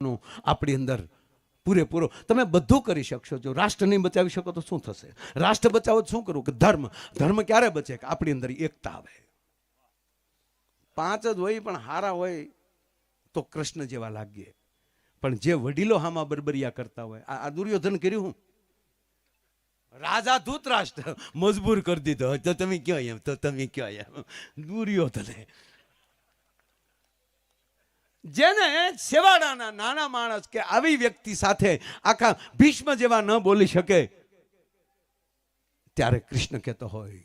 આપણી અંદર પૂરેપૂરો તમે બધું કરી શકશો. જો રાષ્ટ્ર નહીં બચાવી શકો તો શું થશે? રાષ્ટ્ર બચાવો તો શું કરવું? કે ધર્મ ક્યારે બચે? કે આપણી અંદર એકતા આવે. પાંચ જ હોય પણ હારા હોય તો કૃષ્ણ જેવા લાગીએ. પણ જે વડીલો હામાં બરબરિયા કરતા હોય, આ દુર્યોધન કર્યું હું? રાજા ધૂતરાષ્ટ્ર મજબૂર કરી દીધો, તો તમે કયો એમ, તો તમે કયો એમ. દુર્યોધને જેને સેવાડાના નાના માણસ કે આવી વ્યક્તિ સાથે આખા ભીષ્મ જેવા ન બોલી શકે, ત્યારે કૃષ્ણ કહેતો હોય,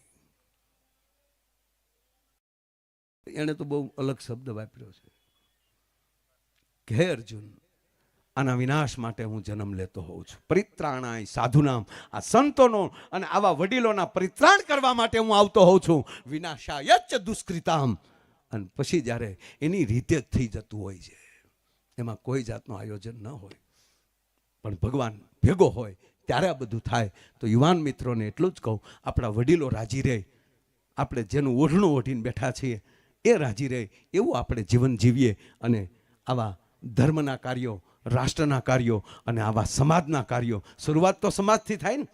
એને તો બહુ અલગ શબ્દ વાપર્યો છે કે હે અર્જુન, આના વિનાશ માટે હું જન્મ લેતો હોઉં છું. પરિત્રાણાય સાધુનામ, આ સંતોનો અને આવા વડીલોના પરિત્રાણ કરવા માટે હું આવતો હોઉં છું. વિનાશાયચ દુષ્કૃતામ, અને પછી જ્યારે એની રીતે જ થઈ જતું હોય છે, એમાં કોઈ જાતનું આયોજન ન હોય, પણ ભગવાન ભેગો હોય ત્યારે આ બધું થાય. તો યુવાન મિત્રોને એટલું જ કહું, આપણા વડીલો રાજી રહે, આપણે જેનું ઓઢણું ઓઢીને બેઠા છીએ એ રાજી રહે, એવું આપણે જીવન જીવીએ. અને આવા ધર્મના કાર્યો, રાષ્ટ્રના કાર્યો અને આવા સમાજના કાર્યો, શરૂઆત તો સમાજથી થાય ને.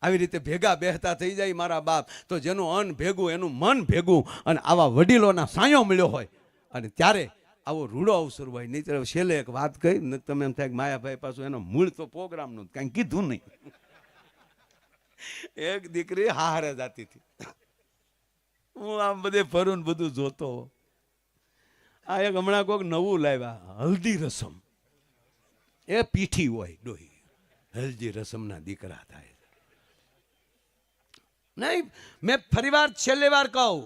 આવી રીતે ભેગા બેહતા થઈ જાય મારા બાપ, તો જેનું અન્ન ભેગું એનું મન ભેગું, અને આવા વડીલોના સાયો મળ્યો હોય, અને ત્યારે આવો રૂડો અવસર હોય. નહીં છેલ્લે એક વાત કહી ને તમે એમ થાય કે માયાભાઈ પાછું એનો મૂળ તો પ્રોગ્રામનું કાંઈ કીધું નહીં. એક દીકરી હારે જાતી હતી, હું આમ બધે ફરું ને બધું જોતો. આ એક હમણાં કોઈક નવું લાવ્યા, હલ્દી રસમ. એ પીઠી હોય ડોહી, હલ્દી રસમના દીકરા થાય. નહીં, મેં ફરીવાર છેલ્લે વાર કહું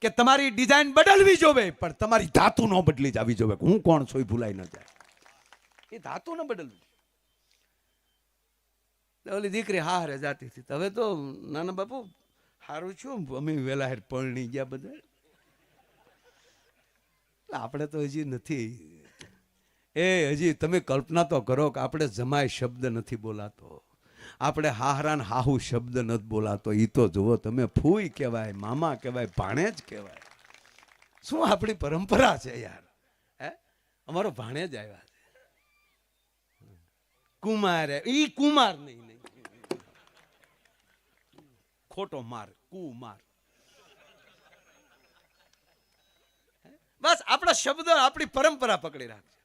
કે તમારી ડિઝાઇન બદલવી જોવે, પણ તમારી ધાતુ ન બદલી જવી જોવે. હું કોણ છું એ ભૂલાઈ ન જાય, એ ધાતુ ન બદલવી. ઓલી દીકરી હારે જાતી હતી. હવે તો નાના બાપુ સારું છું, અમે વેલા હેર પરણી ગયા બધા. આપણે તો હજી નથી. હજી તમે કલ્પના તો કરો કે આપણે જમાય શબ્દ નથી બોલાતો, આપણે હાહરાન હાહુ શબ્દ નથી બોલાતો. એ તો જુઓ તમે, ફૂઈ કહેવાય, મામા કહેવાય, ભાણેજ કહેવાય. શું આપણી પરંપરા છે યાર. હે, અમારો ભાણેજ આવ્યા છે, કુમાર. ઈ કુમાર નહીં, ખોટો માર, કુમાર. બસ આપણા શબ્દ આપણી પરંપરા પકડી રાખશે.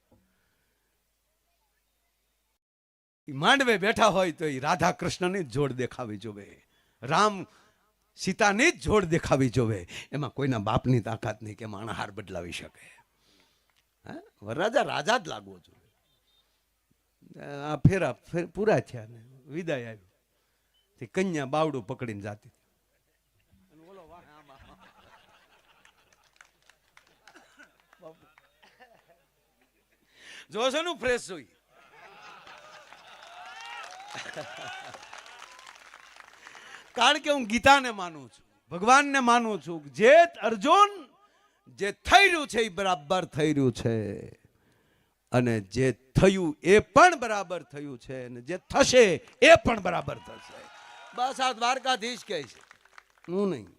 માંડવે બેઠા હોય તો એ રાધા કૃષ્ણની જ જોડ દેખાવી જોવે, રામ સીતાની જ જોડ દેખાવી જોવે. એમાં કોઈના બાપની તાકાત નહીં કે માણસ હાર બદલાવી શકે. વરરાજા રાજા જ લાગવો જોઈએ. આ ફેરા પૂરા થયા ને વિદાય આવ્યું, તે કન્યા બાવડું પકડીને જાતી. જોશો નું ફ્રેશ જોઈ. કારણ કે હું ગીતાને માનું છું, ભગવાનને માનું છું. જે અર્જુન, જે થઈ રહ્યું છે એ બરાબર થઈ રહ્યું છે, અને જે થયું એ પણ બરાબર થયું છે, અને જે થશે એ પણ બરાબર થશે. બસ આ દ્વારકાધીશ કહે છે, હું નહીં.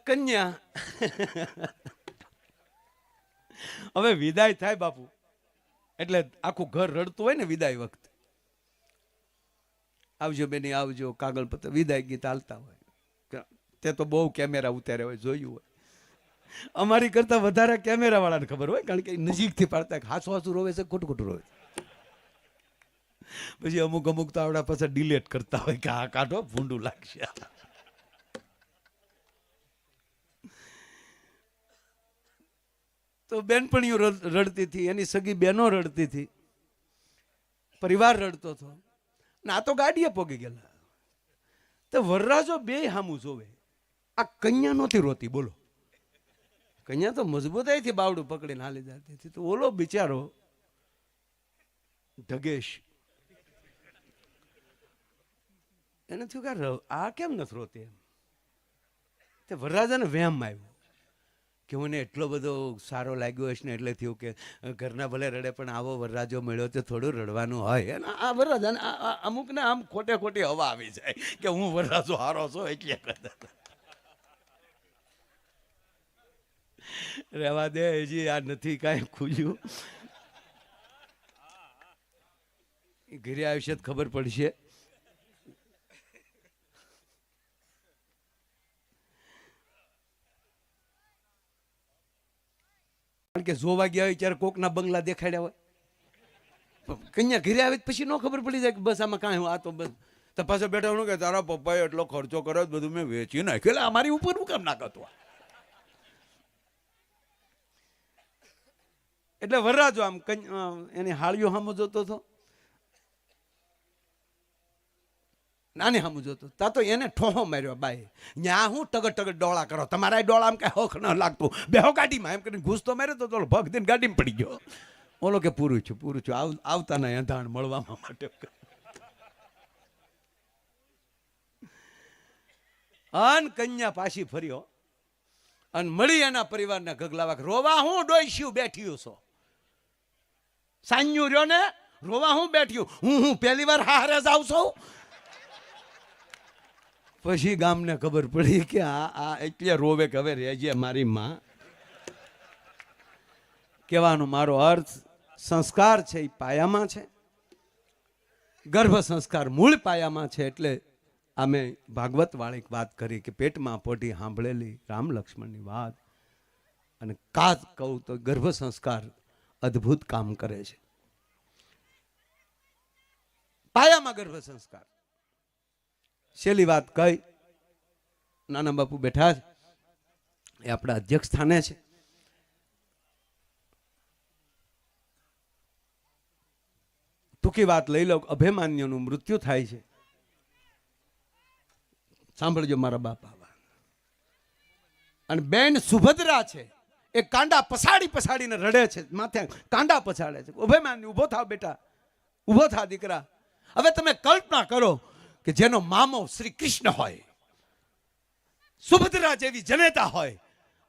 કન્યા હવે વિદાય થાય બાપુ, એટલે આખું ઘર રડતું હોય ને વિદાય વખતે. આવજો બેની આવજો, કાગળ પત્ર, વિદાય ગીત હાલતા હોય. તે તો બહુ કેમેરા ઉતાર્યા હોય, જોયું હોય. અમારી કરતા વધારે કેમેરા વાળાને ખબર હોય, કારણ કે નજીકથી પાડતા હાસું હાસું રોવે છે, ખોટું ખોટું રોવે. પછી અમુક તો આવડા પાછા ડિલેટ કરતા હોય કે આ કાઢો ભૂંડું લાગશે. તો બેનપણીઓ રડતી હતી, એની સગી બહેનો રડતી હતી, પરિવાર રડતો હતો. ને આ તો ગાડીએ પોગી ગયેલા. તો વરરાજો બે હામું જોવે. આ કન્યા નહોતી રોતી, બોલો. કન્યા તો મજબૂતાઈથી બાવડું પકડીને હાલી જતી હતી. તો ઓલો બિચારો ઢગેશ, એને થયું કે આ કેમ નથી રોતી એમ. તે વરરાજાને વહેમ આવ્યો કે મને એટલો બધો સારો લાગ્યો હશે ને, એટલે થયું કે ઘરના ભલે રડે પણ આવો વરરાજો મળ્યો તો થોડું રડવાનું હોય. અને આ વરરાજાને અમુકને આમ ખોટે ખોટી હવા આવી જાય કે હું વરરાજો હારો છું એટલે. રહેવા દે, હજી આ નથી કાંઈ ખુલ્યું. ઘરે આવશે તો ખબર પડશે. કારણ કે જોવા ગયા હોય ત્યારે કોકના બંગલા દેખાડ્યા હોય, કન્યા ઘરે આવે પછી ન ખબર પડી જાય કે બસ આમાં કાંઈ આ તો બસ. તો પાછો બેઠા કે તારા પપ્પાએ એટલો ખર્ચો કર્યો બધું મેં વેચી નાખ્યું, એટલે અમારી ઉપર હું કામ ના કરતો. એટલે વરરાજો આમ એની હાળીઓ સામો જોતો હતો, નાની સામું જોતો, તા તો એને ઠોહો માર્યો બાઈ. ન્યા હું ટગર ટગર ડોળા કરો, તમારા ડોળા આમ કઈ હોખ ન લાગતું, બેહો ગાડીમાં એમ કરીને ઘૂસતો માર્યો તો ભગ દઈને ગાડીમાં પડી ગયો. ઓલો કે પૂરું છું આવતા ના અંધાણ મળવામાં માટે. અન કન્યા પાછી ફર્યો અને મળી એના પરિવારના ગગલાવા, રોવા હું ડોઈશ્યું બેઠ્યું છો, સાન્યું રહ્યો ને રોવા હું બેઠ્યું, હું પહેલી વાર હારે જાઉં છું. પછી ગામને ખબર પડી કે આ એટલે રોવે કે હવે રેજે મારી માં. કહેવાનો મારો અર્થ સંસ્કાર છે એ પાયામાં છે, ગર્ભ સંસ્કાર મૂળ પાયામાં છે. એટલે અમે ભાગવત વાળી વાત કરી કે પેટમાં પોટી સાંભળેલી રામ લક્ષ્મણની વાત, અને કાત કહું તો ગર્ભ સંસ્કાર અદ્ભુત કામ કરે છે. પાયામાં ગર્ભ સંસ્કાર. છેલ્લી વાત કઈ, નાના બાપુ બેઠા છે, એ આપણા અધ્યક્ષ સ્થાને છે. ટૂંકી વાત લઈ લો, અભિમાન્યુનું મૃત્યુ થાય છે. સાંભળજો મારા બાપા. અને બેન સુભદ્રા છે, એ કાંડા પછાડીને રડે છે, માથે કાંડા પછાડે છે. અભિમાન્યુ ઉભો થાવ બેટા, ઉભો થા દીકરા. હવે તમે કલ્પના કરો કે જેનો મામો શ્રી કૃષ્ણ હોય, સુભદ્રા જેવી જનેતા હોય,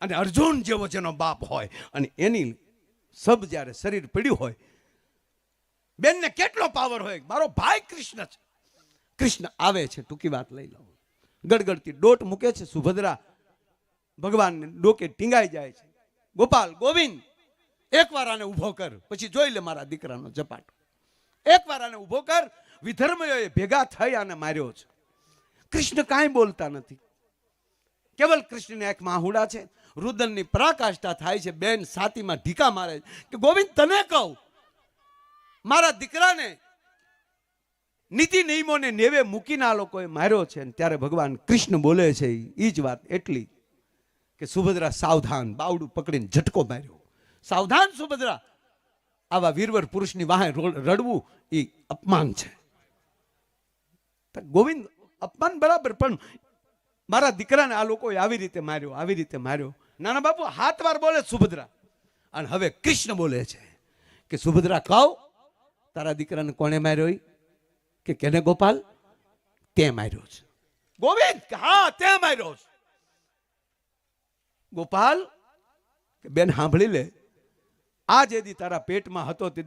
અને અર્જુન જેવો જેનો બાપ હોય, અને એની સબ જ્યારે શરીર પડ્યું હોય, બેનને કેટલો પાવર હોય. મારો ભાઈ કૃષ્ણ છે. કૃષ્ણ આવે છે, ટૂંકી વાત લઈ લો, ગડગડતી ડોટ મૂકે છે. સુભદ્રા ભગવાનને ડોકે ટીંગાઈ જાય છે. ગોપાલ ગોવિંદ એકવાર આને ઊભો કર, પછી જોઈ લે મારા દીકરાનો ઝપાટો. એકવાર આને ઊભો કર. વિધર્મીઓએ ભેગા થઈ આને માર્યો છે. કૃષ્ણ કાંઈ બોલતા નથી, કેવલ કૃષ્ણની આંખમાં આહુડા છે. રુદનની પરાકાષ્ઠા થાય છે. બેન છાતીમાં ઢીકા મારે કે ગોવિંદ તને કહું, મારા દીકરાને નીતિ નિયમોને નેવે મૂકીને આ લોકોએ માર્યો છે. ત્યારે ભગવાન કૃષ્ણ બોલે છે એ જ વાત એટલી કે સુભદ્રા સાવધાન, બાવડું પકડીને ઝટકો માર્યો. સાવધાન સુભદ્રા, આવા વીરવર પુરુષની વાહે રડવું એ અપમાન છે. ગોવિંદ અપમાન બરાબર, પણ મારા દીકરાને આ લોકોએ આવી રીતે માર્યો, આવી રીતે માર્યો. નાના બાપુ હાથ વાર બોલે સુભદ્રા, અને હવે કૃષ્ણ બોલે છે કે સુભદ્રા કહો, તારા દીકરાને કોણે માર્યો? કે કેને ગોપાલ? તે માર્યો છે. ગોવિંદ હા તે માર્યો છે. ગોપાલ બેન સાંભળી લે, આ જેદી તારા પેટમાં હતો તે